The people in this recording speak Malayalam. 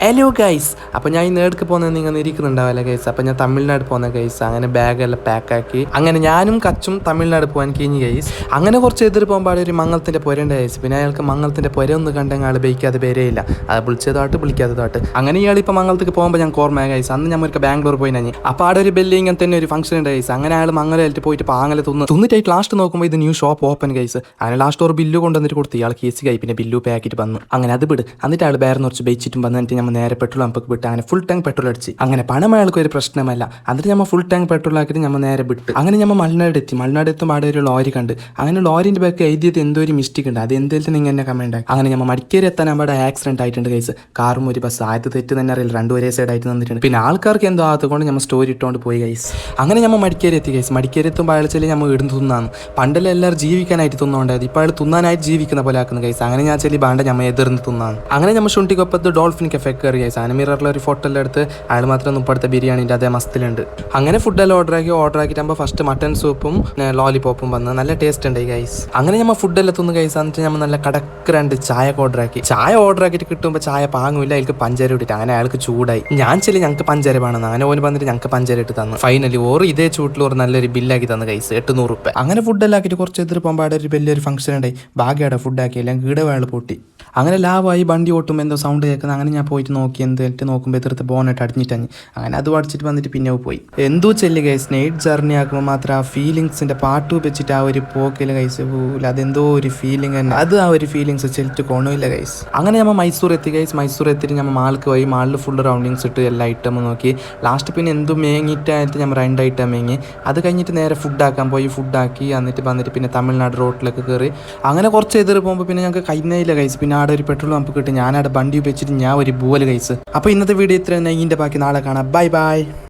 ഹലോ ഗൈസ്, അപ്പോൾ ഞാൻ ഇന്ന് എവിടേക്ക് പോകുന്നത് നിങ്ങൾ ഇരിക്കുന്നുണ്ടാവില്ല ഗൈസ്. അപ്പോൾ ഞാൻ തമിഴ്നാട് പോകുന്ന ഗൈസ്. അങ്ങനെ ബാഗെല്ലാം പാക്കാക്കി അങ്ങനെ ഞാനും കച്ചും തമിഴ്നാട് പോകാൻ കഴിഞ്ഞ് ഗൈസ്. അങ്ങനെ കുറച്ച് എതിർ പോകുമ്പോൾ ഒരു മംഗളത്തിൻ്റെ പുരയുണ്ട് ഗൈസ്. പിന്നെ അയാൾക്ക് മംഗളത്തിൻ്റെ പുര ഒന്ന് കണ്ടെങ്കിൽ ആൾ ബൈക്കാതെ പേരേയില്ല, അത് വിളിച്ചതായിട്ട് വിളിക്കാത്തതായിട്ട്. അങ്ങനെ ഇയാൾ ഇപ്പോൾ മംഗളത്തേക്ക് പോകുമ്പോൾ ഞാൻ ഓർമ്മ ഗൈസ്. അന്ന് ഞാൻ ഒരു ബാംഗ്ലൂർ പോയി ഞാൻ. അപ്പോൾ അവിടെ ഒരു ബെല്ലി ഇങ്ങനെ തന്നെ ഒരു ഫംഗ്ഷൻ ഉണ്ട് ഗൈസ്. അങ്ങനെ അയാൾ മംഗലമായിട്ട് പോയിട്ട് പാങ്ങലെ തിന്നിട്ടായിട്ട് ലാസ്റ്റ് നോക്കുമ്പോൾ ഇത് ന്യൂ ഷോപ്പ് ഓപ്പൺ ഗൈസ്. അങ്ങനെ ലാസ്റ്റ് ഒരു ബില്ല് കൊണ്ടുവന്നിട്ട് കൊടുത്ത് ഇയാൾ കേസ് കൈ പിന്നെ ബില്ലു പാക്കിട്ട് വന്നു. അങ്ങനെ അത് വിട്. എന്നിട്ട് അയാൾ വേറെ കുറച്ച് ബൈച്ചിട്ടും വന്നിട്ട് നമ്മൾ നേരെ പെട്രോൾ പമ്പ് വിട്ട് അങ്ങനെ ഫുൾ ടാങ്ക് പെട്രോൾ അടിച്ച്. അങ്ങനെ പണം അയാൾക്ക് ഒരു പ്രശ്നമല്ല. എന്നിട്ട് നമ്മൾ ഫുൾ ടാങ്ക് പെട്രോൾ ആക്കിയിട്ട് നമ്മൾ നേരെ വിട്ട്. അങ്ങനെ നമ്മൾ മലനാട് എത്തി. മലനാട് എത്തുമ്പോൾ അവിടെ ഒരു ലോറി കണ്ട്. അങ്ങനെ ലോറിന്റെ ബാക്ക് എഴുതിയത് എന്തോ ഒരു മിസ്റ്റേക്ക് ഉണ്ട്. അത് എന്തെങ്കിലും നിങ്ങൾ എന്നെ കമന്റ് ആയി. അങ്ങനെ നമ്മൾ മടിക്കേരി എത്താൻ അവിടെ ആക്സിഡന്റ് ആയിട്ടുണ്ട് കേസ്. കാറും ഒരു ബസ് ആയത് തെറ്റ് തന്നെ അറിയില്ല, രണ്ടും ഒരേ സൈഡ് ആയിട്ട് നിന്നിട്ടുണ്ട്. പിന്നെ ആൾക്കാർക്ക് എന്തോ ആയതുകൊണ്ട് നമ്മൾ സ്റ്റോറി ഇട്ടുകൊണ്ട് പോയി ഗൈസ്. അങ്ങനെ നമ്മൾ മടിക്കേരി എത്തി ഗൈസ്. മടിക്കേരി എത്തുമ്പോൾ അയാൾ ചെല്ലി നമ്മൾ ഇടുന്ന് തിന്നാണ്. പണ്ടെല്ലാം എല്ലാവരും ജീവിക്കാനായിട്ട് തിന്നുകൊണ്ടായത്. ഇപ്പോൾ അയാൾ തിന്നാനായിട്ട് ജീവിക്കുന്ന പോലെ ആക്കുന്നു ഗൈസ്. അങ്ങനെ ഞാൻ ചെല്ലി ബാണ്ട നമ്മൾ എതിർന്ന് തിന്നാണ്. അങ്ങനെ നമ്മൾ ശുണ്ടിക്കൊപ്പത്ത് ഡോൾഫിൻ കഫേ കയറി ഗൈസ്. അങ്ങനെ മിററിൽ ഒരു ഫോട്ടോ എല്ലാം എടുത്ത് അയാൾ മാത്രം മുപ്പടുത്ത ബിരിയാണിൻ്റെ അതേ മസ്തിലുണ്ട്. അങ്ങനെ ഫുഡെല്ലാം ഓർഡർ ആക്കിയിട്ടാകുമ്പോൾ ഫസ്റ്റ് മട്ടൺ സൂപ്പും ലോലിപോപ്പും വന്ന് നല്ല ടേസ്റ്റ് ഉണ്ട് ഗൈസ്. അങ്ങനെ നമ്മൾ ഫുഡെല്ലാം തിന്ന് ഗൈസ്. എന്നിട്ട് നമ്മൾ നല്ല കടക്ക് രണ്ട് ചായ ഓർഡർ ആക്കിയിട്ട് കിട്ടുമ്പോൾ ചായ പാങ്ങില്ല, അതിലേക്ക് പഞ്ചാര ഇട്ടിട്ട്. അങ്ങനെ അയാൾക്ക് ചൂടായി. ഞാൻ ചെല്ലി ഞങ്ങൾക്ക് പഞ്ചാര വേണമെന്ന്. അങ്ങനെ ഓന് വന്നിട്ട് ഞങ്ങൾക്ക് പഞ്ചാര ഇട്ട് തന്നു. ഫൈനലി ഓർ ഇതേ ചൂട്ടിൽ ഒരു നല്ലൊരു ബില്ലാക്കി തന്നു ഗൈസ്, 800 രൂപ. അങ്ങനെ ഫുഡെല്ലാം ആക്കിയിട്ട് കുറച്ച് എതിർ പോകുമ്പോൾ അവിടെ ഒരു വലിയൊരു ഫംഗ്ഷൻ ഉണ്ടായി. ഭാഗ്യയുടെ ഫുഡാക്കി എല്ലാം ഗീടവേള പൊട്ടി. അങ്ങനെ ലാഭമായി വണ്ടി ഓട്ടുമ്പോൾ എന്തോ സൗണ്ട് കേൾക്കുന്നത്. അങ്ങനെ ഞാൻ പോയിട്ട് നോക്കി. എന്നിട്ട് നോക്കുമ്പോൾ എതിർത്ത് ബോണറ്റ് അടിഞ്ഞിട്ടഞ്ഞ്. അങ്ങനെ അത് അടിച്ചിട്ട് വന്നിട്ട് പിന്നെ പോയി. എന്തോ ചെല്ലു ഗൈസ്, നൈറ്റ് ജേർണി ആക്കുമ്പോൾ മാത്രം ആ ഫീലിങ്സിൻ്റെ പാട്ട് വെച്ചിട്ട് ആ ഒരു പോക്കിൽ ഗൈസ് പോകില്ല. അതെന്തോ ഒരു ഫീലിംഗ് തന്നെ. അത് ആ ഒരു ഫീലിങ്സ് ചെല്ലിട്ട് കൊണമില്ല ഗൈസ്. അങ്ങനെ നമ്മൾ മൈസൂർ എത്തി ഗൈസ്. മൈസൂർ എത്തിയിട്ട് നമ്മൾ മാൾക്ക് പോയി. മാളിൽ ഫുൾ റൗണ്ടിങ്സ് ഇട്ട് എല്ലാ ഐറ്റം നോക്കി. ലാസ്റ്റ് പിന്നെ എന്തോ മേങ്ങിയിട്ടായിട്ട് നമ്മൾ 2 ഐറ്റം മേങ്ങി. അത് കഴിഞ്ഞിട്ട് നേരെ ഫുഡാക്കാൻ പോയി. ഫുഡാക്കി എന്നിട്ട് വന്നിട്ട് പിന്നെ തമിഴ്നാട് റോഡിലൊക്കെ കയറി. അങ്ങനെ കുറച്ച് എതിർ പോകുമ്പോൾ പിന്നെ ഞങ്ങൾക്ക് കഴിഞ്ഞില്ല ഗൈസ്. പിന്നെ അവിടെ ഒരു പെട്രോൾ പമ്പ് കിട്ടി. ഞാൻ അവിടെ വണ്ടി വെച്ചിട്ട് ഞാൻ ഒരു ബൂവൽ ഗൈസ്. അപ്പോൾ ഇന്നത്തെ വീഡിയോ ഇത്ര തന്നെ. ഇതിൻ്റെ ബാക്കി നാളെ കാണാം. Bye bye.